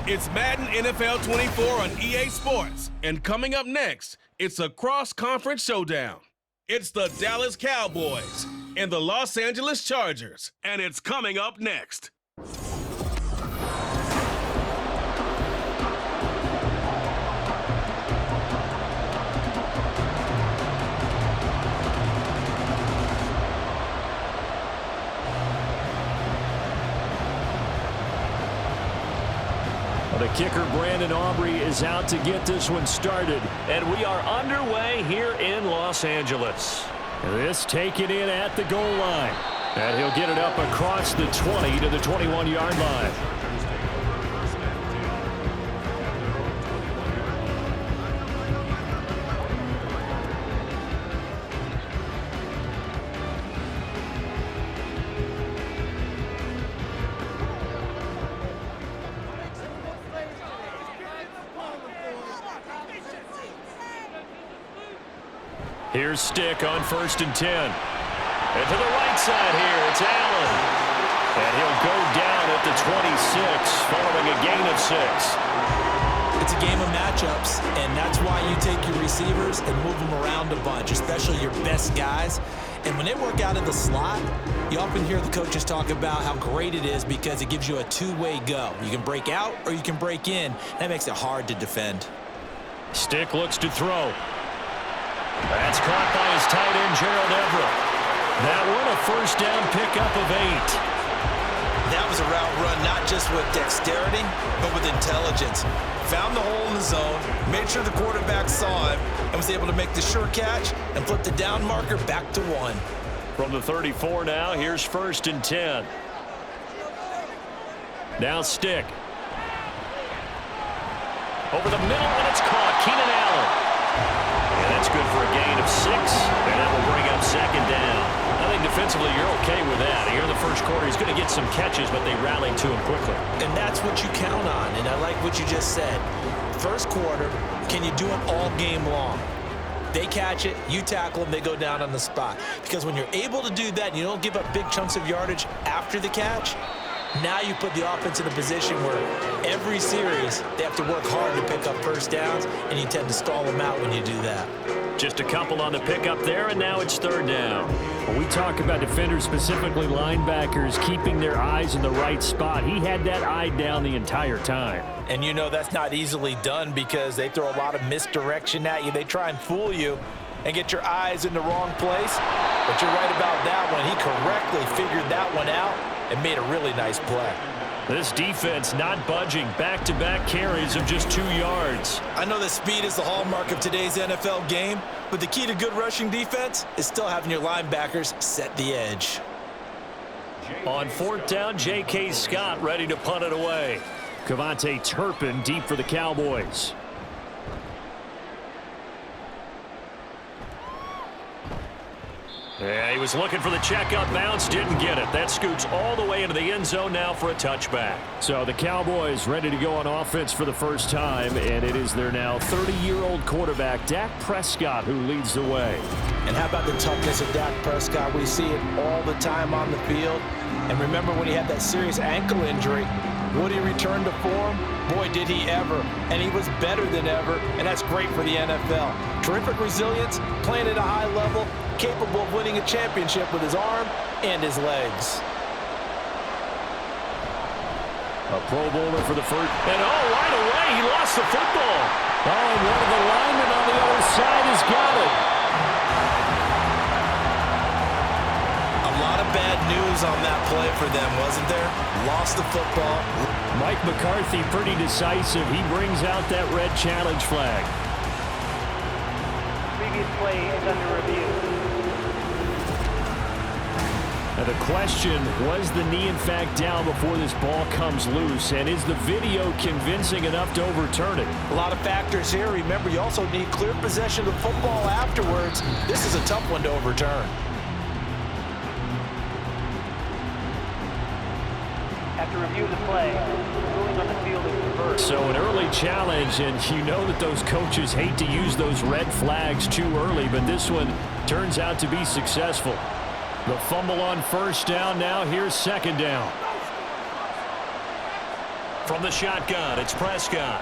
It's Madden NFL 24 on EA Sports. And coming up next, it's a cross-conference showdown. It's the Dallas Cowboys and the Los Angeles Chargers. And it's coming up next. The kicker, Brandon Aubrey, is out to get this one started. And we are underway here in Los Angeles. This taken in at the goal line. And he'll get it up across the 20 to the 21-yard line. Here's Stick on 1st and 10. And to the right side here, it's Allen. And he'll go down at the 26, following a gain of 6. It's a game of matchups, and that's why you take your receivers and move them around a bunch, especially your best guys. And when they work out in the slot, you often hear the coaches talk about how great it is because it gives you a two-way go. You can break out or you can break in. That makes it hard to defend. Stick looks to throw. That's caught by his tight end, Gerald Everett. That one a first down pickup of 8. That was a route run not just with dexterity, but with intelligence. Found the hole in the zone, made sure the quarterback saw him, and was able to make the sure catch and flip the down marker back to 1. From the 34 now, here's 1st and 10. Now Stick. Over the middle, and it's caught. Keenan Allen. And that's good for a gain of 6, and that will bring up 2nd down. I think defensively you're okay with that. Here in the first quarter, he's going to get some catches, but they rallied to him quickly. And that's what you count on, and I like what you just said. First quarter, can you do it all game long? They catch it, you tackle them, they go down on the spot. Because when you're able to do that and you don't give up big chunks of yardage after the catch, now you put the offense in a position where every series they have to work hard to pick up first downs, and you tend to stall them out when you do that. Just a couple on the pickup there, and now it's 3rd down. When we talk about defenders, specifically linebackers, keeping their eyes in the right spot, he had that eye down the entire time. And you know that's not easily done because they throw a lot of misdirection at you. They try and fool you and get your eyes in the wrong place. But you're right about that one. He correctly figured that one out and made a really nice play. This defense not budging. Back-to-back carries of just 2 yards. I know that speed is the hallmark of today's NFL game, but the key to good rushing defense is still having your linebackers set the edge. On 4th down, J.K. Scott ready to punt it away. Kavontae Turpin deep for the Cowboys. Yeah, he was looking for the check-up bounce, didn't get it. That scoots all the way into the end zone now for a touchback. So the Cowboys ready to go on offense for the first time, and it is their now 30-year-old quarterback, Dak Prescott, who leads the way. And how about the toughness of Dak Prescott? We see it all the time on the field. And remember when he had that serious ankle injury, would he return to form? Boy, did he ever. And he was better than ever, and that's great for the NFL. Terrific resilience, playing at a high level, capable of winning a championship with his arm and his legs. A Pro Bowler for the first. And right away, he lost the football. And one of the linemen on the other side has got it. A lot of bad news on that play for them, wasn't there? Lost the football. Mike McCarthy pretty decisive. He brings out that red challenge flag. Previous play is under review. Now the question, was the knee in fact down before this ball comes loose? And is the video convincing enough to overturn it? A lot of factors here. Remember, you also need clear possession of the football afterwards. This is a tough one to overturn. After review of the play, ruling on the field is reversed. So an early challenge, and you know that those coaches hate to use those red flags too early, but this one turns out to be successful. The fumble on 1st down. Now here's 2nd down. From the shotgun, it's Prescott.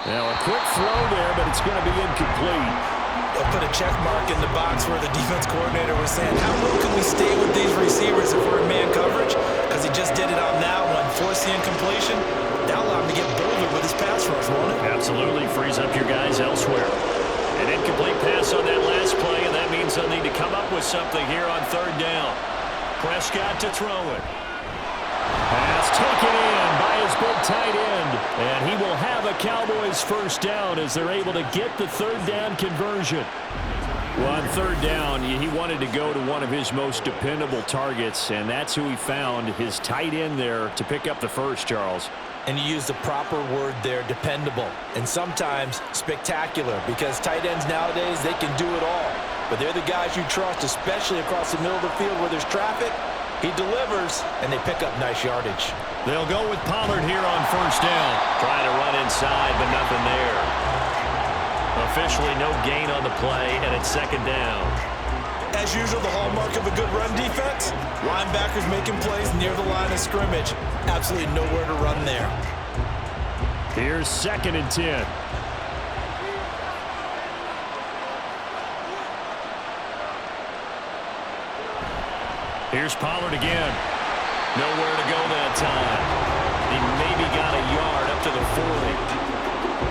Now a quick throw there, but it's going to be incomplete. They'll put a check mark in the box where the defense coordinator was saying, how well can we stay with these receivers if we're in man coverage? Because he just did it on that one, forcing incompletion. That'll allow him to get bolder with his pass rush, won't it? Absolutely frees up your guys elsewhere. An incomplete pass on that last play, and that means they'll need to come up with something here on third down. Prescott to throw it. Pass taken in by his big tight end, and he will have a Cowboys first down as they're able to get the third down conversion. Well, on third down, he wanted to go to one of his most dependable targets, and that's who he found, his tight end there, to pick up the first, Charles. And you use the proper word there, dependable, and sometimes spectacular, because tight ends nowadays, they can do it all. But they're the guys you trust, especially across the middle of the field where there's traffic. He delivers, and they pick up nice yardage. They'll go with Pollard here on first down. Trying to run inside, but nothing there. Officially no gain on the play, and it's second down. As usual, the hallmark of a good run defense, linebackers making plays near the line of scrimmage. Absolutely nowhere to run there. Here's 2nd and 10. Here's Pollard again. Nowhere to go that time. He maybe got a yard up to the 40.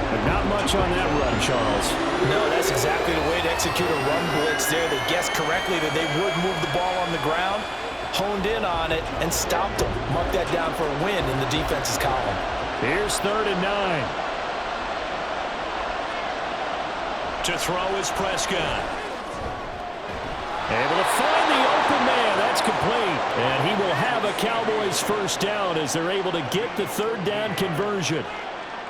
But not much on that run, Charles. No, that's exactly the way to execute a run blitz there. They guessed correctly that they would move the ball on the ground, honed in on it, and stopped them. Mark that down for a win in the defense's column. Here's 3rd and 9. To throw is Prescott. Able to find the open man. That's complete. And he will have a Cowboys first down as they're able to get the third down conversion.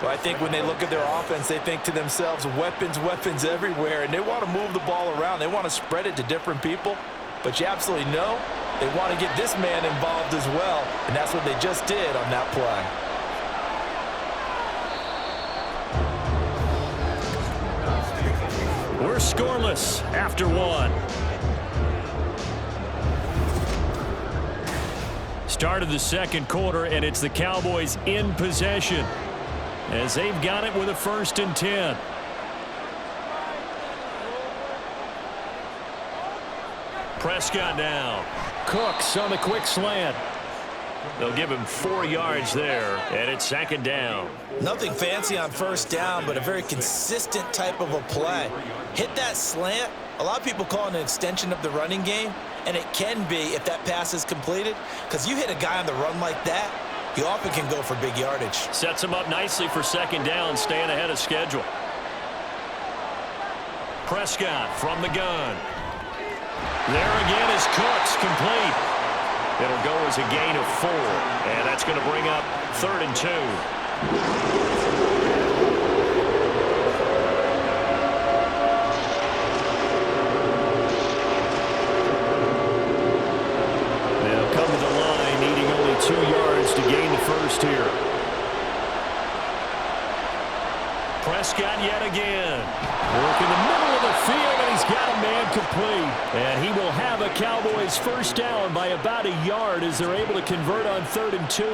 Well, I think when they look at their offense, they think to themselves, weapons, weapons everywhere, and they want to move the ball around. They want to spread it to different people. But you absolutely know they want to get this man involved as well, and that's what they just did on that play. We're scoreless after one. Start of the second quarter, and it's the Cowboys in possession as they've got it with a 1st and 10. Prescott now. Cooks on a quick slant. They'll give him 4 yards there, and it's 2nd down. Nothing fancy on first down, but a very consistent type of a play. Hit that slant. A lot of people call it an extension of the running game, and it can be if that pass is completed, because you hit a guy on the run like that, you often can go for big yardage. Sets him up nicely for 2nd down, staying ahead of schedule. Prescott from the gun. There again is Cooks, complete. It'll go as a gain of 4, and that's going to bring up 3rd and 2. They'll come to the line, needing only 2 yards to gain the first here. Prescott yet again. Work in the middle of the field, and he's got a man complete. And he will have a Cowboys first down by about a yard as they're able to convert on 3rd and 2.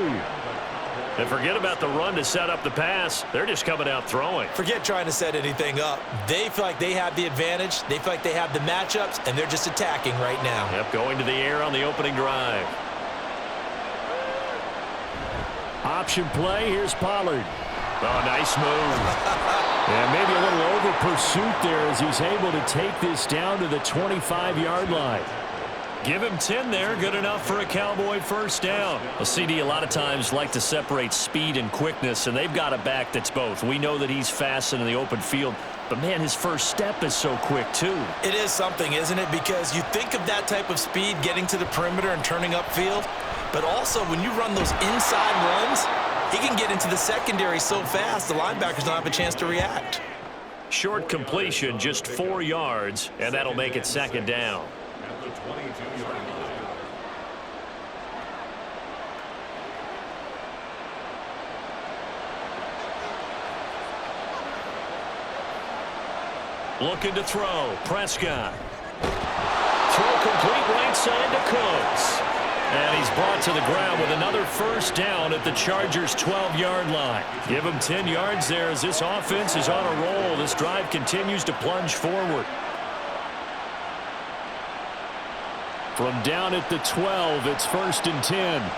And forget about the run to set up the pass. They're just coming out throwing. Forget trying to set anything up. They feel like they have the advantage. They feel like they have the matchups, and they're just attacking right now. Yep, going to the air on the opening drive. Option play. Here's Pollard. Oh, nice move. And maybe a little over pursuit there as he's able to take this down to the 25-yard line. Give him 10 there. Good enough for a Cowboy first down. Well, CD a lot of times like to separate speed and quickness, and they've got a back that's both. We know that he's fast in the open field, but, man, his first step is so quick, too. It is something, isn't it? Because you think of that type of speed getting to the perimeter and turning upfield, but also when you run those inside runs, he can get into the secondary so fast, the linebackers don't have a chance to react. Short completion, just 4 yards, and that'll make it 2nd down. Looking to throw. Prescott. Throw complete right side to Cooks. And he's brought to the ground with another first down at the Chargers' 12-yard line. Give him 10 yards there as this offense is on a roll. This drive continues to plunge forward. From down at the 12, it's 1st and 10.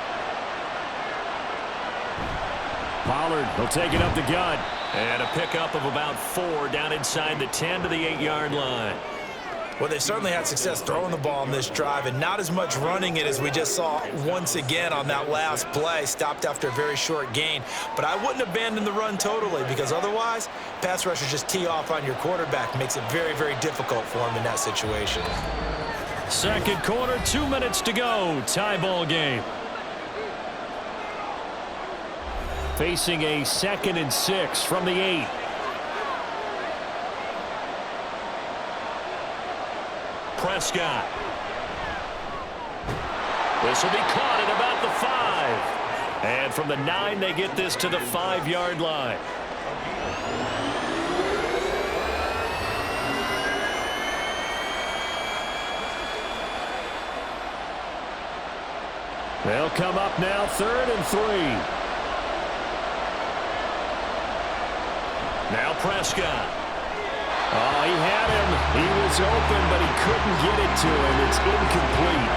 Pollard will take it up the gut. And a pickup of about 4 down inside the 10 to the 8-yard line. Well, they certainly had success throwing the ball on this drive and not as much running it as we just saw once again on that last play. Stopped after a very short gain. But I wouldn't abandon the run totally because otherwise, pass rushers just tee off on your quarterback. Makes it very, very difficult for him in that situation. Second quarter, 2 minutes to go. Tie ball game. Facing a 2nd and 6 from the 8. Prescott. This will be caught at about the 5. And from the 9, they get this to the 5-yard line. They'll come up now 3rd and 3. Now Prescott. Oh, he had him. He was open, but he couldn't get it to him. It's incomplete.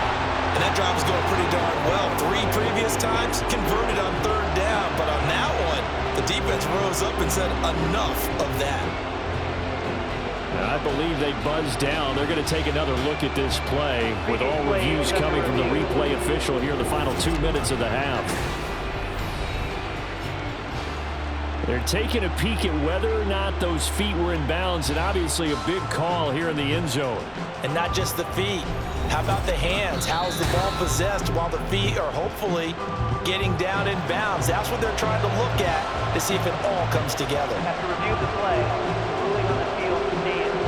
And that drive was going pretty darn well. 3 previous times converted on 3rd down. But on that one, the defense rose up and said enough of that. I believe they buzzed down. They're going to take another look at this play with all reviews coming from the replay official here in the final 2 minutes of the half. They're taking a peek at whether or not those feet were in bounds, and obviously a big call here in the end zone. And not just the feet. How about the hands? How's the ball possessed while the feet are hopefully getting down in bounds? That's what they're trying to look at to see if it all comes together. After review the play, ruling on the field stands.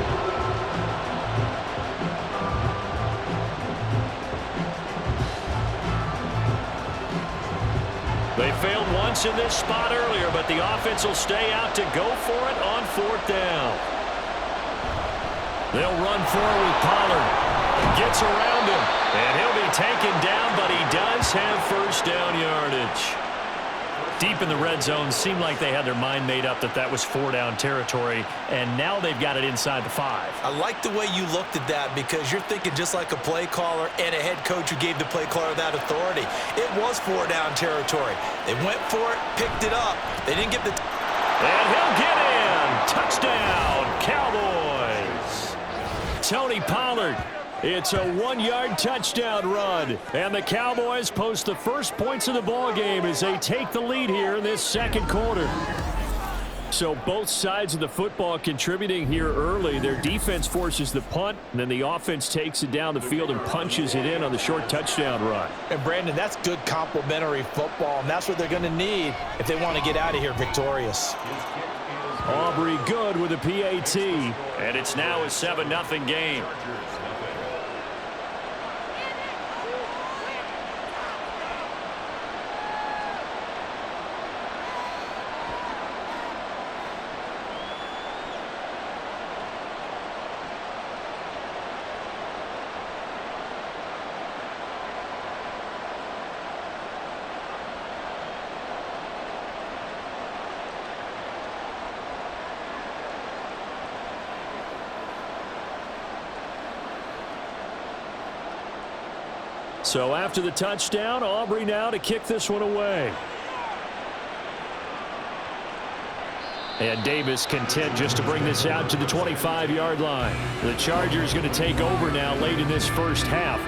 They failed once in this spot earlier, but the offense will stay out to go for it on 4th down. They'll run forward with Pollard. Gets around him, and he'll be taken down, but he does have first down yardage. Deep in the red zone, seemed like they had their mind made up that that was 4-down territory, and now they've got it inside the 5. I like the way you looked at that because you're thinking just like a play caller and a head coach who gave the play caller that authority. It was 4-down territory. They went for it, picked it up. They didn't get the... And he'll get in. Touchdown, Cowboys. Tony Pollard. It's a 1-yard touchdown run, and the Cowboys post the first points of the ball game as they take the lead here in this second quarter. So both sides of the football contributing here early. Their defense forces the punt, and then the offense takes it down the field and punches it in on the short touchdown run. And Brandon, that's good complementary football, and that's what they're going to need if they want to get out of here victorious. Aubrey good with a PAT. And it's now a 7-0 game. So after the touchdown, Aubrey now to kick this one away. And Davis content just to bring this out to the 25-yard line. The Chargers going to take over now late in this first half.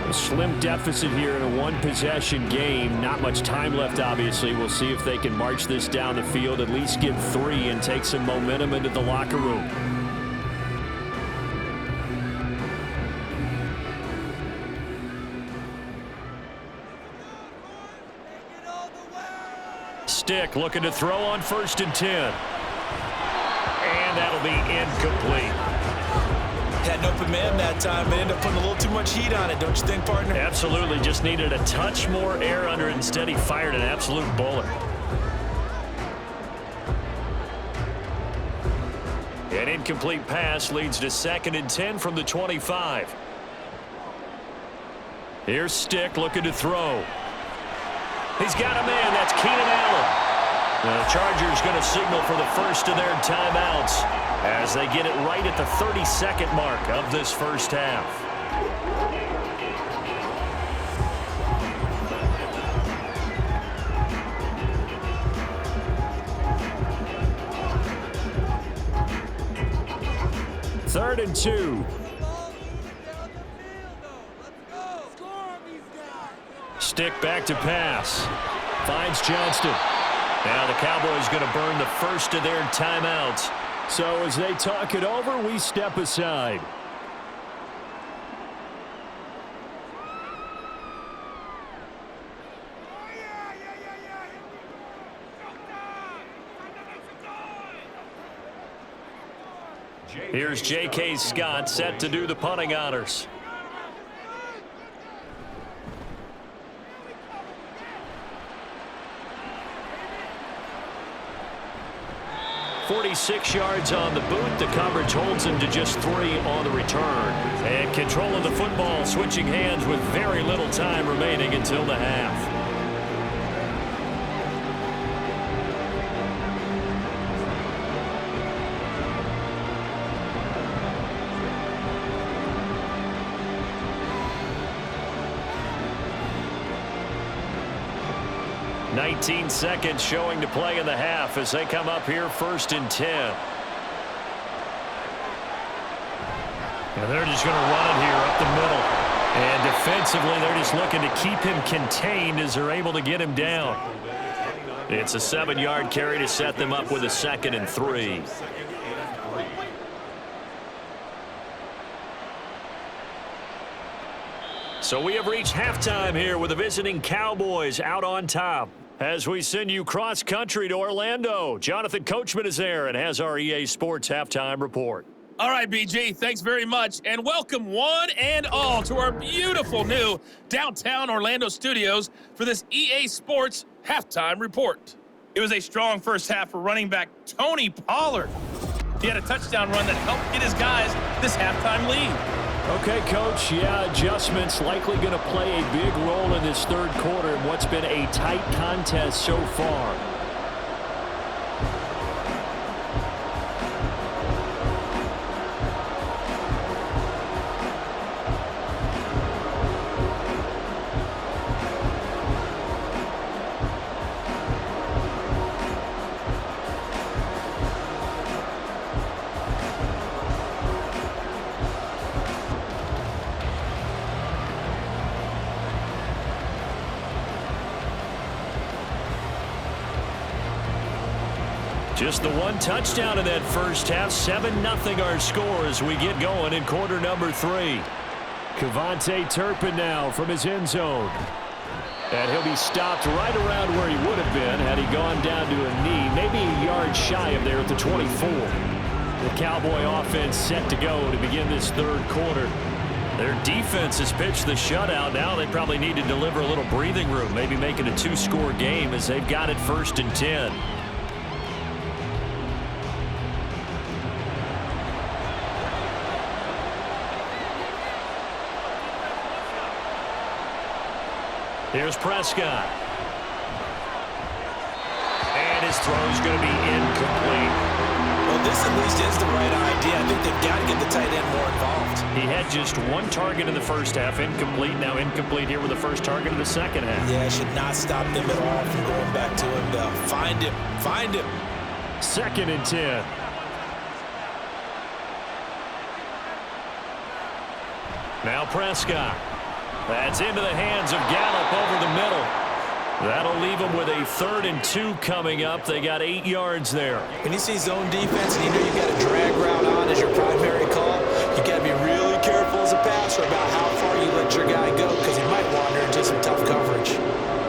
A slim deficit here in a one-possession game. Not much time left, obviously. We'll see if they can march this down the field, at least get 3 and take some momentum into the locker room. Stick looking to throw on 1st and 10. And that'll be incomplete. Had an open man that time, but ended up putting a little too much heat on it, don't you think, partner? Absolutely. Just needed a touch more air under it. Instead, he fired an absolute bullet. An incomplete pass leads to 2nd and 10 from the 25. Here's Stick looking to throw. He's got a man. That's Keenan Allen. The Chargers going to signal for the first of their timeouts as they get it right at the 30-second mark of this first half. Third and 2. Stick back to pass. Finds Johnston. Now the Cowboys going to burn the first of their timeouts. So as they talk it over, we step aside. Here's J.K. Scott set to do the punting honors. 46 yards on the boot. The coverage holds him to just 3 on the return. And control of the football, switching hands with very little time remaining until the half. $19 seconds showing to play in the half as they come up here 1st and 10. And they're just going to run it here up the middle. And defensively, they're just looking to keep him contained as they're able to get him down. It's a 7-yard carry to set them up with a 2nd and 3. So we have reached halftime here with the visiting Cowboys out on top. As we send you cross-country to Orlando, Jonathan Coachman is there and has our EA Sports halftime report. All right, BG, thanks very much, and welcome one and all to our beautiful new downtown Orlando studios for this EA Sports halftime report. It was a strong first half for running back Tony Pollard. He had a touchdown run that helped get his guys this halftime lead. Okay, Coach, yeah, adjustments likely going to play a big role in this third quarter in what's been a tight contest so far. Just the one touchdown in that first half. 7-0 our score as we get going in quarter number 3. Kevontae Turpin now from his end zone. And he'll be stopped right around where he would have been had he gone down to a knee, maybe a yard shy of there at the 24. The Cowboy offense set to go to begin this third quarter. Their defense has pitched the shutout. Now they probably need to deliver a little breathing room, maybe make it a 2-score game as they've got it 1st and 10. Here's Prescott. And his throw's going to be incomplete. Well, this at least is the right idea. I think they've got to get the tight end more involved. He had just 1 target in the first half, incomplete. Now incomplete here with the first target in the second half. Yeah, it should not stop them at all from going back to him, though. Find him. Find him. 2nd and 10. Now Prescott. That's into the hands of Gallup over the middle. That'll leave them with a 3rd and 2 coming up. They got 8 yards there. When you see zone defense and you know you've got a drag route on as your primary call, you got to be really careful as a passer about how far you let your guy go because he might wander into some tough coverage.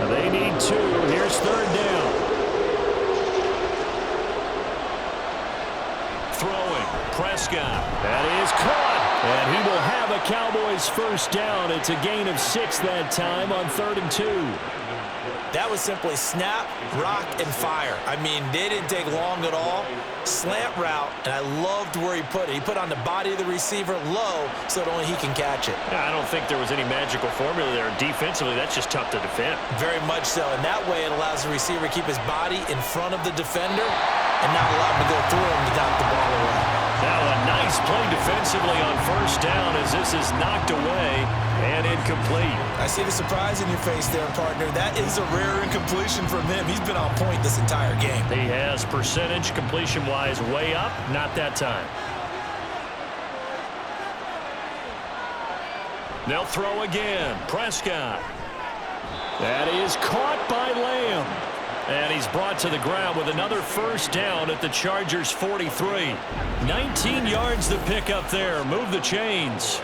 Now they need 2. Here's 3rd down. Throwing. Prescott. That is caught. And he will have a Cowboys first down. It's a gain of 6 that time on 3rd and 2. That was simply snap, rock, and fire. I mean, they didn't take long at all. Slant route, and I loved where he put it. He put on the body of the receiver low so that only he can catch it. Yeah, I don't think there was any magical formula there. Defensively, that's just tough to defend. Very much so, and that way it allows the receiver to keep his body in front of the defender and not allow him to go through him to knock the ball away. Now a nice play defensively on first down as this is knocked away and incomplete. I see the surprise in your face there, partner. That is a rare incompletion from him. He's been on point this entire game. He has percentage completion-wise way up, not that time. They'll throw again. Prescott. That is caught by Lamb. And he's brought to the ground with another first down at the Chargers' 43. 19 yards to pick up there. Move the chains.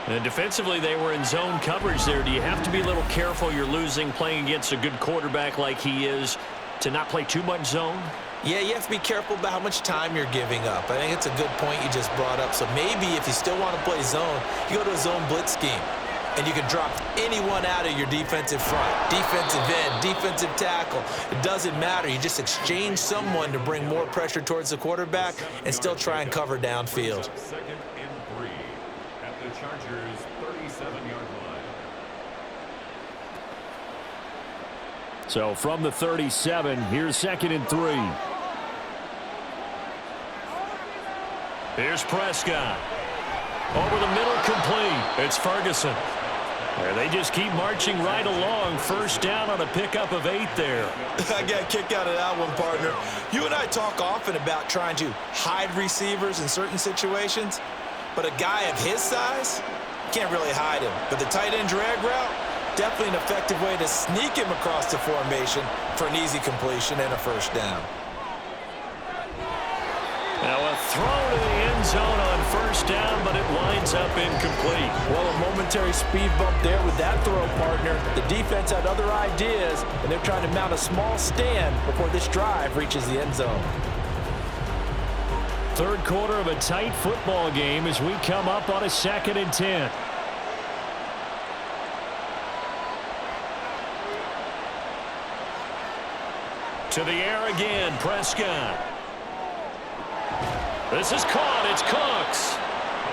And defensively, they were in zone coverage there. Do you have to be a little careful you're losing playing against a good quarterback like he is to not play too much zone? Yeah, you have to be careful about how much time you're giving up. I think it's a good point you just brought up. So maybe if you still want to play zone, you go to a zone blitz scheme. And you can drop anyone out of your defensive front, defensive end, defensive tackle. It doesn't matter. You just exchange someone to bring more pressure towards the quarterback and still try and cover downfield. 2nd and 3 at the Chargers' 37-yard line. So from the 37, here's 2nd and 3. Here's Prescott. Over the middle, complete. It's Ferguson. There, they just keep marching right along. First down on a pickup of 8 there. I got a kick out of that one, partner. You and I talk often about trying to hide receivers in certain situations, but a guy of his size, can't really hide him. But the tight end drag route, definitely an effective way to sneak him across the formation for an easy completion and a first down. Now a throw to the end zone on first down, but it winds up incomplete. Well, a momentary speed bump there with that throw, partner. The defense had other ideas, and they're trying to mount a small stand before this drive reaches the end zone. Third quarter of a tight football game as we come up on a 2nd and 10. To the air again, Prescott. This is caught. It's Cooks.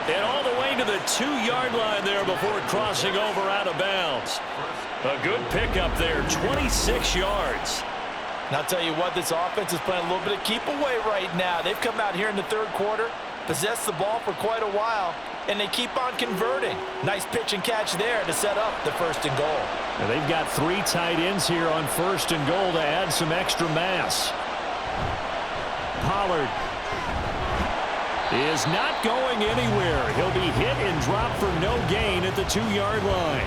And all the way to the 2-yard line there before crossing over out of bounds. A good pickup there, 26 yards. And I'll tell you what, this offense is playing a little bit of keep away right now. They've come out here in the third quarter, possessed the ball for quite a while, and they keep on converting. Nice pitch and catch there to set up the 1st and goal. Now they've got 3 tight ends here on 1st and goal to add some extra mass. Pollard is not going anywhere. He'll be hit and dropped for no gain at the 2-yard line.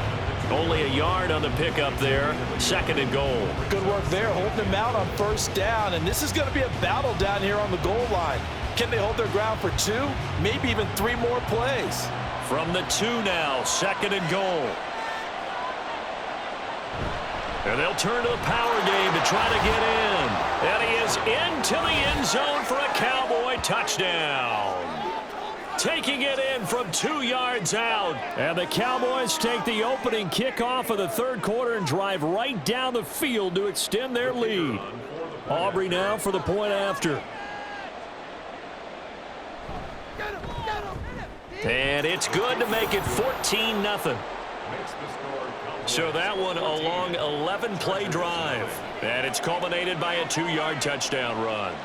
Only a yard on the pickup there. 2nd and goal. Good work there, holding them out on first down, and this is going to be a battle down here on the goal line. Can they hold their ground for 2, maybe even 3 more plays? From the 2 now, 2nd and goal. And they'll turn to the power game to try to get in. And he is into the end zone for a Cowboy touchdown. Taking it in from 2 yards out. And the Cowboys take the opening kickoff of the third quarter and drive right down the field to extend their lead. Aubrey now for the point after. And it's good to make it 14-0. So that one a long 11-play drive. And it's culminated by a 2-yard touchdown run.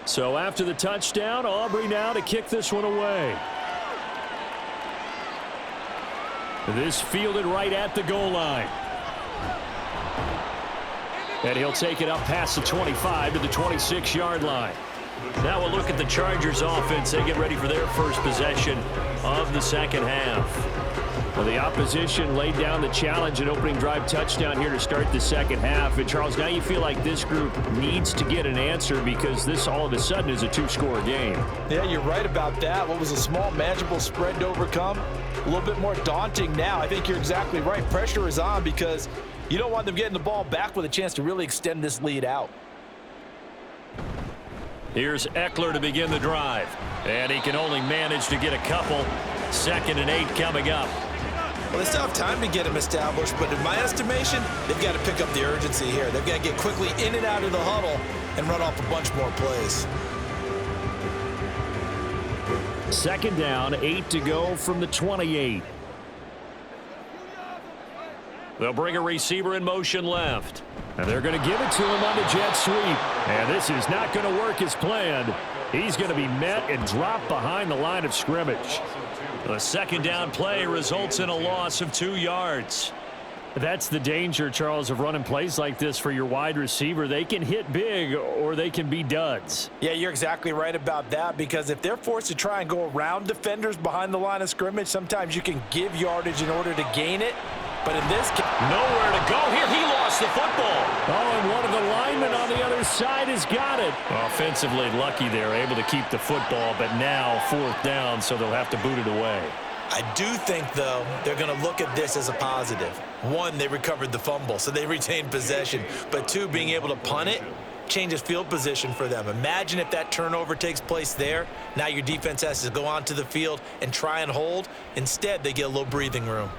So after the touchdown, Aubrey now to kick this one away. This fielded right at the goal line. And he'll take it up past the 25 to the 26-yard line. Now we'll look at the Chargers offense. They get ready for their first possession of the second half. Well, the opposition laid down the challenge, an opening drive touchdown here to start the second half. And, Charles, now you feel like this group needs to get an answer because this all of a sudden is a two-score game. Yeah, you're right about that. What was a small, manageable spread to overcome, a little bit more daunting now. I think you're exactly right. Pressure is on because you don't want them getting the ball back with a chance to really extend this lead out. Here's Eckler to begin the drive. And he can only manage to get a couple. 2nd and 8 coming up. Well, they still have time to get him established, but in my estimation, they've got to pick up the urgency here. They've got to get quickly in and out of the huddle and run off a bunch more plays. 2nd down, 8 to go from the 28. They'll bring a receiver in motion left. And they're going to give it to him on the jet sweep. And this is not going to work as planned. He's going to be met and dropped behind the line of scrimmage. The 2nd down play results in a loss of 2 yards. That's the danger, Charles, of running plays like this for your wide receiver. They can hit big or they can be duds. Yeah, you're exactly right about that because if they're forced to try and go around defenders behind the line of scrimmage, sometimes you can give yardage in order to gain it. But in this case, nowhere to go here. He lost the football. Oh, and one of the linemen on the other side has got it. Offensively lucky they're able to keep the football, but now 4th down, so they'll have to boot it away. I do think, though, they're going to look at this as a positive. 1, they recovered the fumble, so they retained possession. But 2, being able to punt it changes field position for them. Imagine if that turnover takes place there. Now your defense has to go onto the field and try and hold. Instead, they get a little breathing room.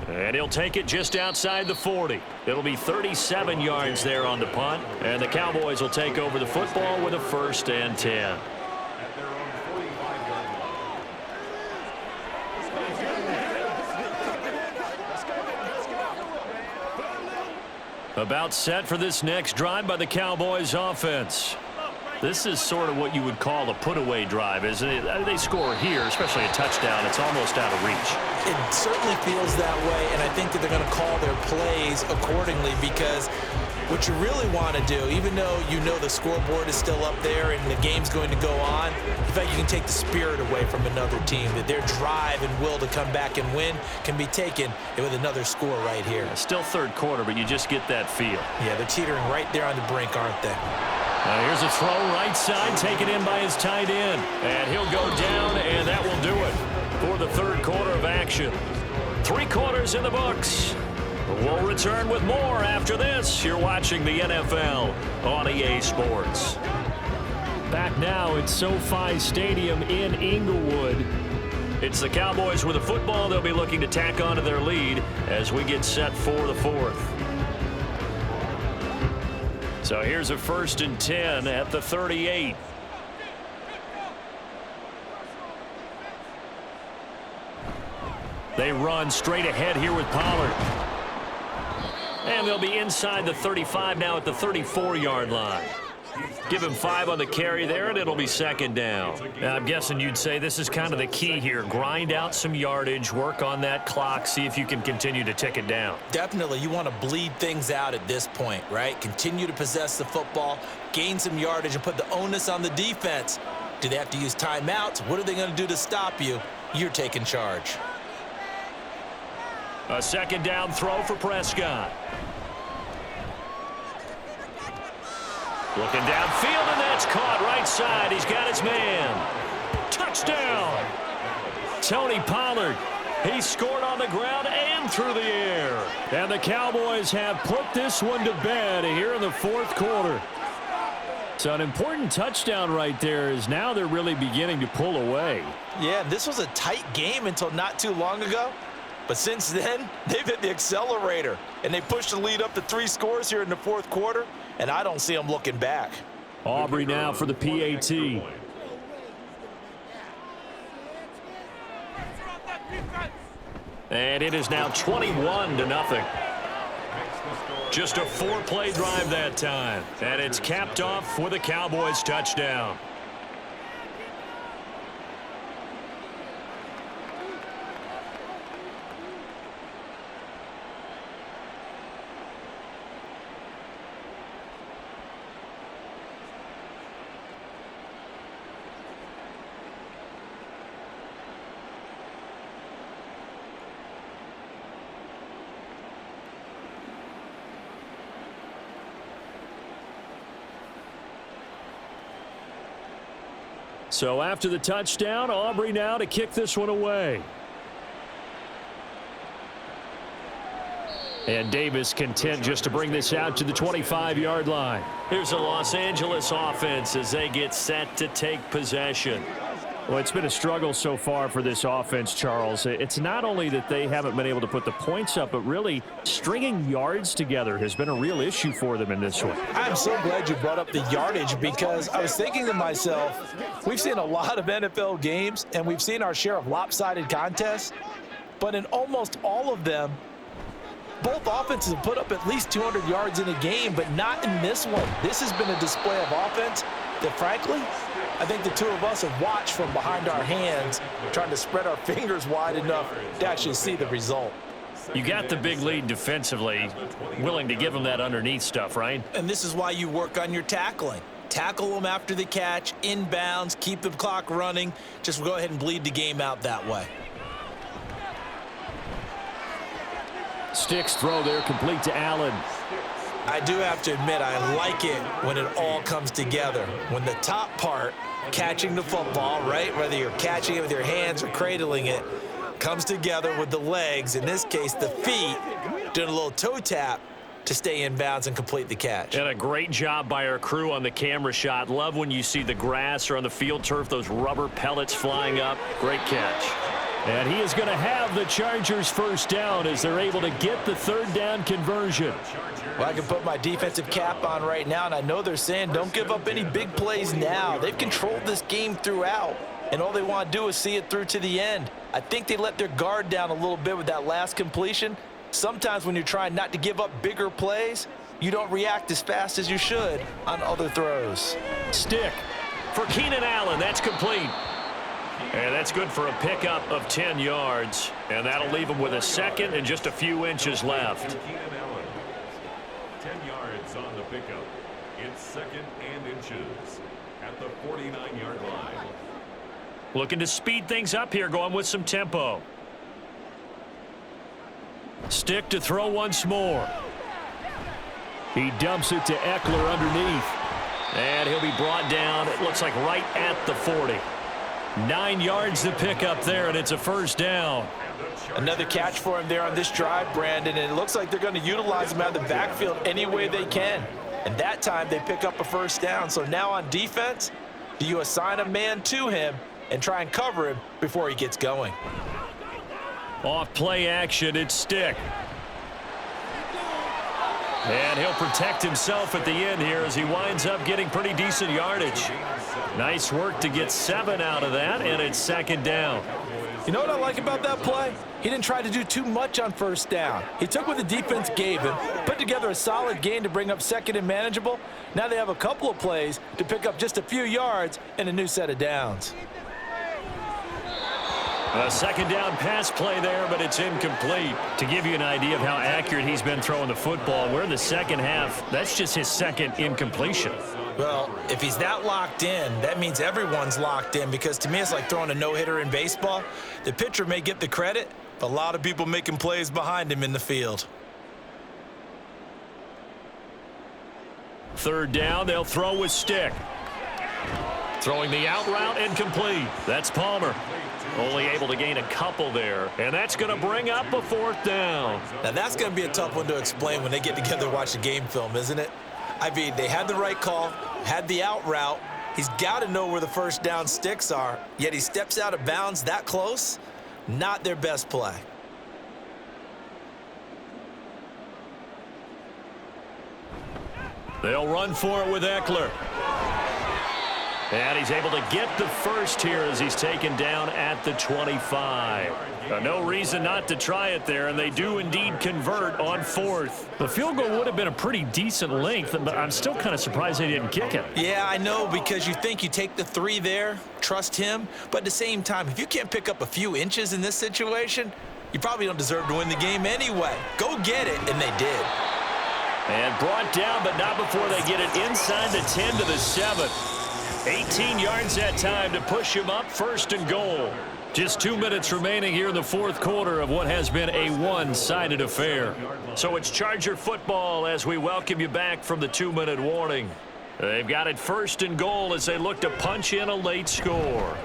And he'll take it just outside the 40. It'll be 37 yards there on the punt. And the Cowboys will take over the football with a 1st and 10. About set for this next drive by the Cowboys offense. This is sort of what you would call a put-away drive, isn't it? They score here, especially a touchdown. It's almost out of reach. It certainly feels that way, and I think that they're going to call their plays accordingly because what you really want to do, even though you know the scoreboard is still up there and the game's going to go on, in fact, you can take the spirit away from another team, that their drive and will to come back and win can be taken with another score right here. Still 3rd quarter, but you just get that feel. Yeah, they're teetering right there on the brink, aren't they? Here's a throw right side, taken in by his tight end. And he'll go down, and that will do it for the 3rd quarter of action. 3 quarters in the books. We'll return with more after this. You're watching the NFL on EA Sports. Back now at SoFi Stadium in Inglewood. It's the Cowboys with the football. They'll be looking to tack onto their lead as we get set for the 4th. So here's a 1st and 10 at the 38. They run straight ahead here with Pollard. And they'll be inside the 35 now at the 34-yard line. Give him 5 on the carry there, and it'll be 2nd down. Now, I'm guessing you'd say this is kind of the key here. Grind out some yardage, work on that clock, see if you can continue to tick it down. Definitely. You want to bleed things out at this point, right? Continue to possess the football, gain some yardage, and put the onus on the defense. Do they have to use timeouts? What are they going to do to stop you? You're taking charge. A 2nd down throw for Prescott. Looking downfield, and that's caught right side. He's got his man. Touchdown. Tony Pollard. He scored on the ground and through the air. And the Cowboys have put this one to bed here in the 4th quarter. So an important touchdown right there is now they're really beginning to pull away. Yeah, this was a tight game until not too long ago. But since then, they've hit the accelerator, and they pushed the lead up to 3 scores here in the 4th quarter, and I don't see them looking back. Aubrey now for the PAT. And it is now 21-0. Just a 4-play drive that time. And it's capped off with a Cowboys touchdown. So after the touchdown, Aubrey now to kick this one away. And Davis content just to bring this out to the 25-yard line. Here's the Los Angeles offense as they get set to take possession. Well, it's been a struggle so far for this offense, Charles. It's not only that they haven't been able to put the points up, but really stringing yards together has been a real issue for them in this one. I'm so glad you brought up the yardage, because I was thinking to myself, we've seen a lot of NFL games, and we've seen our share of lopsided contests, but in almost all of them, both offenses have put up at least 200 yards in a game, but not in this one. This has been a display of offense that, frankly, I think the two of us have watched from behind our hands, trying to spread our fingers wide enough to actually see the result. You got the big lead defensively, willing to give them that underneath stuff, right? And this is why you work on your tackling. Tackle them after the catch, inbounds, keep the clock running. Just go ahead and bleed the game out that way. Sticks throw there, complete to Allen. I do have to admit, I like it when it all comes together. When the top part, catching the football, right, whether you're catching it with your hands or cradling it, comes together with the legs, in this case the feet, doing a little toe tap to stay in bounds and complete the catch. And a great job by our crew on the camera shot. Love when you see the grass or on the field turf, those rubber pellets flying up. Great catch. And he is going to have the Chargers first down as they're able to get the third down conversion. Well, I can put my defensive cap on right now, and I know they're saying don't give up any big plays now. They've controlled this game throughout, and all they want to do is see it through to the end. I think they let their guard down a little bit with that last completion. Sometimes when you're trying not to give up bigger plays, you don't react as fast as you should on other throws. Stick For Keenan Allen, that's complete. And that's good for a pickup of 10 yards. And that'll leave him with a second and just a few inches left. 10 yards on the pickup. It's second and inches at the 49-yard line. Looking to speed things up here, going with some tempo. Stick to throw once more. He dumps it to Eckler underneath. And he'll be brought down, it looks like right at the 40. 9 yards to pick up there, and it's a first down. Another catch for him there on this drive, Brandon, and it looks like they're going to utilize him out of the backfield any way they can. And that time they pick up a first down. So now on defense, do you assign a man to him and try and cover him before he gets going? Off play action, it's Stick. And he'll protect himself at the end here as he winds up getting pretty decent yardage. Nice work to get 7 out of that, and it's second down. You know what I like about that play? He didn't try to do too much on first down. He took what the defense gave him, put together a solid gain to bring up second and manageable. Now they have a couple of plays to pick up just a few yards and a new set of downs. A second down pass play there, but it's incomplete. To give you an idea of how accurate he's been throwing the football, we're in the second half. That's just his second incompletion. Well, if he's that locked in, that means everyone's locked in, because to me it's like throwing a no-hitter in baseball. The pitcher may get the credit, but a lot of people making plays behind him in the field. Third down, they'll throw with Stick. Throwing the out route, incomplete. That's Palmer. Only able to gain a couple there, and that's going to bring up a fourth down. Now that's going to be a tough one to explain when they get together and watch the game film, isn't it? I mean, they had the right call, had the out route. He's got to know where the first down sticks are, yet he steps out of bounds that close. Not their best play. They'll run for it with Eckler. And he's able to get the first here as he's taken down at the 25. No reason not to try it there, and they do indeed convert on fourth. The field goal would have been a pretty decent length, but I'm still kind of surprised they didn't kick it. Yeah, I know, because you think you take the 3 there, trust him, but at the same time, if you can't pick up a few inches in this situation, you probably don't deserve to win the game anyway. Go get it, and they did. And brought down, but not before they get it inside the 10 to the 7. 18 yards that time to push him up, first and goal. Just 2 minutes remaining here in the fourth quarter of what has been a one-sided affair. So it's Charger football as we welcome you back from the 2-minute warning. They've got it 1st and goal as they look to punch in a late score.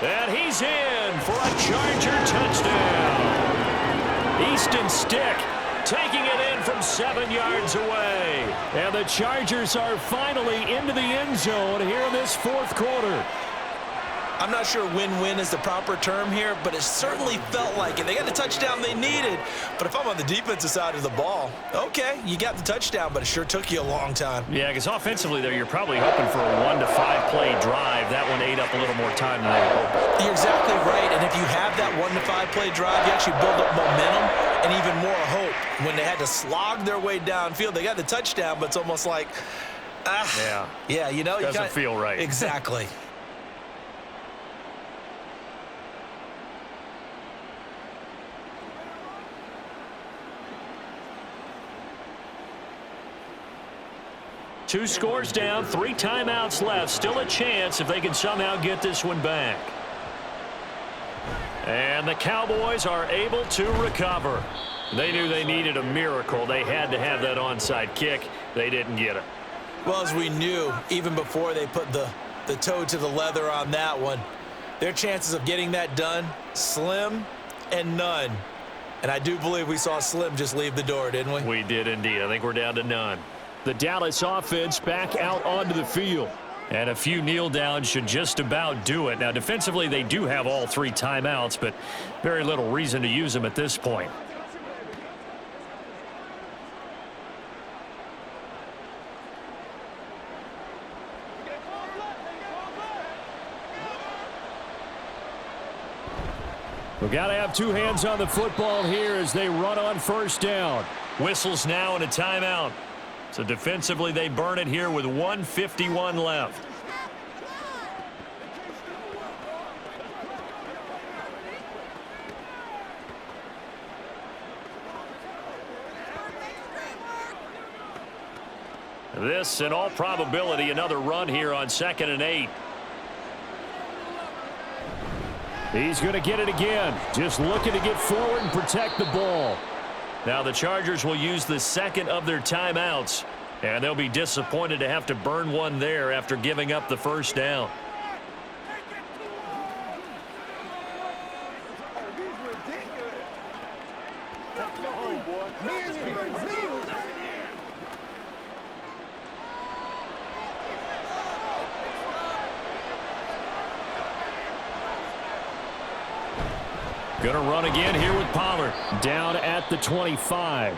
And he's in for a Charger touchdown. Easton Stick taking it in from 7 yards away. And the Chargers are finally into the end zone here in this 4th quarter. I'm not sure win-win is the proper term here, but it certainly felt like it. They got the touchdown they needed, but if I'm on the defensive side of the ball, okay, you got the touchdown, but it sure took you a long time. Yeah, because offensively there, you're probably hoping for a 1 to 5 play drive. That one ate up a little more time than they were hoping. You're exactly right, and if you have that 1 to 5 play drive, you actually build up momentum and even more hope. When they had to slog their way downfield, they got the touchdown, but it's almost like, yeah, you know. Doesn't feel right. Exactly. Two scores down, 3 timeouts left. Still a chance if they can somehow get this one back. And the Cowboys are able to recover. They knew they needed a miracle. They had to have that onside kick. They didn't get it. Well, as we knew, even before they put the toe to the leather on that one, their chances of getting that done, slim and none. And I do believe we saw Slim just leave the door, didn't we? We did indeed. I think we're down to none. The Dallas offense back out onto the field. And a few kneel downs should just about do it. Now, defensively, they do have all 3 timeouts, but very little reason to use them at this point. We've got to have 2 hands on the football here as they run on 1st down. Whistles now and a timeout. So defensively, they burn it here with 1:51 left. This, in all probability, another run here on 2nd and 8. He's going to get it again. Just looking to get forward and protect the ball. Now the Chargers will use the 2nd of their timeouts, and they'll be disappointed to have to burn one there after giving up the 1st down. Going to run again here with Pollard. Down at the 25.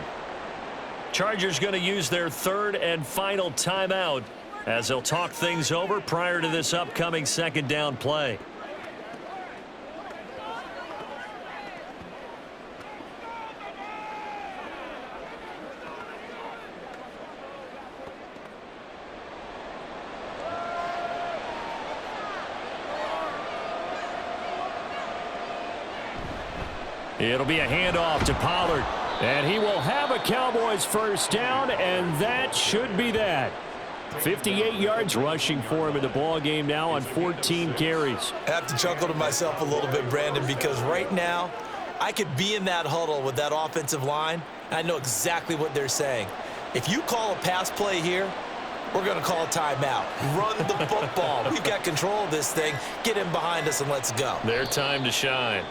Chargers going to use their 3rd and final timeout as they'll talk things over prior to this upcoming 2nd down play. It'll be a handoff to Pollard, and he will have a Cowboys 1st down, and that should be that. 58 yards rushing for him in the ball game now on 14 carries. I have to chuckle to myself a little bit, Brandon, because right now I could be in that huddle with that offensive line, and I know exactly what they're saying. If you call a pass play here, we're going to call a timeout. Run the football. We've got control of this thing. Get in behind us and let's go. Their time to shine.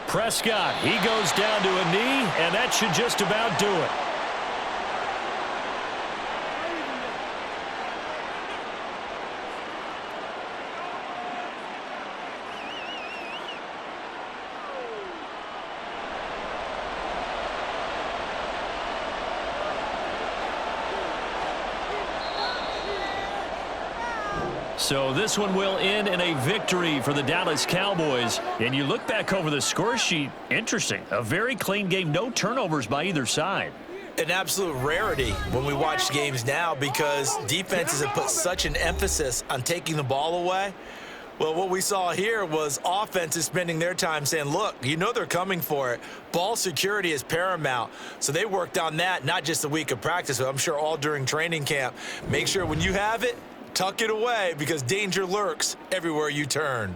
Prescott, he goes down to a knee, and that should just about do it. So this one will end in a victory for the Dallas Cowboys. And you look back over the score sheet, interesting. A very clean game, no turnovers by either side. An absolute rarity when we watch games now because defenses have put such an emphasis on taking the ball away. Well, what we saw here was offenses spending their time saying, look, you know they're coming for it. Ball security is paramount. So they worked on that, not just a week of practice, but I'm sure all during training camp. Make sure when you have it, tuck it away because danger lurks everywhere you turn.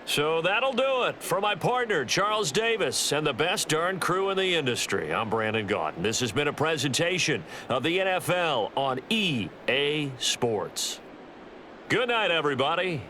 So that'll do it. For my partner, Charles Davis, and the best darn crew in the industry, I'm Brandon Gaudin. This has been a presentation of the NFL on EA Sports. Good night, everybody.